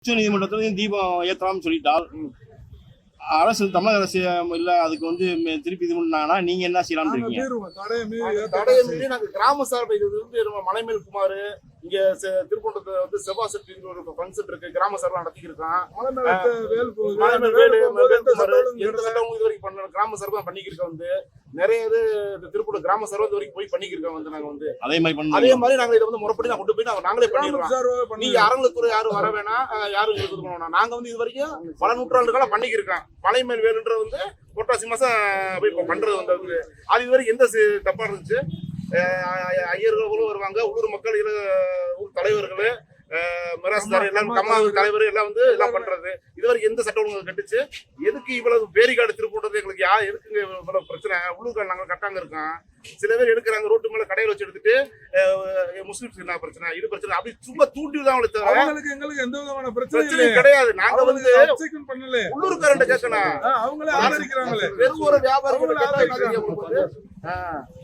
உச்ச நீதிமன்றத்திலையும் தீபம் ஏற்றலாம்னு சொல்லிட்டால் அரசு தமிழக அரசு இல்ல அதுக்கு வந்து திருப்பி இது பண்ணாங்கன்னா நீங்க என்ன செய்யலாம்னு இருக்கீங்க? தடையை மீறி நாங்க கிராம சார்பை இது வந்து நம்ம மலைமேல் குமார் இங்க திருப்பூரத்துல வந்து செவ்வாய் ஒரு ஃபங்க்ஷன் இருக்கு, கிராம சார்பா நடத்திக்கிருக்கான். எந்த சட்டம் இது வரைக்கும் பண்ண கிராம சார்பா பண்ணிக்கிருக்கோம். வந்து நிறைய இது திருப்பூர் கிராம சார்பா இது வரைக்கும் போய் பண்ணிக்கிருக்கோம். வந்து நாங்க வந்து அதே மாதிரி நாங்க இதை வந்து முறைப்படி கொண்டு போய் நாங்களே பண்ணிடுறோம். நீங்க அறநிலைத்துறை யாரும் வர வேணாம், யாரும் இது பண்ணணும். நாங்க வந்து இது வரைக்கும் பல நூற்றாண்டுகளா பண்ணிக்கிருக்கோம். மலைமேல் வேலுன்ற வந்து புரட்டாசி மாசம் போய் பண்றது வந்து அது இது வரைக்கும் எந்த தப்பா இருந்துச்சு. ஐயர்களும் வருவாங்க, உள்ளூர் மக்கள், ஊர் தலைவர்கள், மிராஸ்தார் எல்லாம், கம்மாவு தலைவர் எல்லாம் வந்து எல்லாம் பண்றது. இதுவரைக்கும் எந்த சட்டம் ஒழுங்கு கட்டுச்சு? எதுக்கு இவ்வளவு பேரிகார்டு திருப்பூட்டது? எங்களுக்கு எதுக்குங்க இவ்வளவு பிரச்சனை? உள்ளூர்கள் நாங்க கட்டாங்க இருக்கோம். சில பேர் எடுக்கிறாங்க, ரோட்டு மேல கடையில் வச்சு எடுத்துட்டு முஸ்லிம்ஸ் என்ன பிரச்சனை, இது பிரச்சனை அப்படி சும்மா தூண்டிதான் அவங்களுக்கு தவிர எங்களுக்கு எந்த விதமான பிரச்சனையும் கிடையாது. நாங்க வந்து உள்ளூர்காரண்ட கேட்கணும், வெறும் ஒரு வியாபாரம்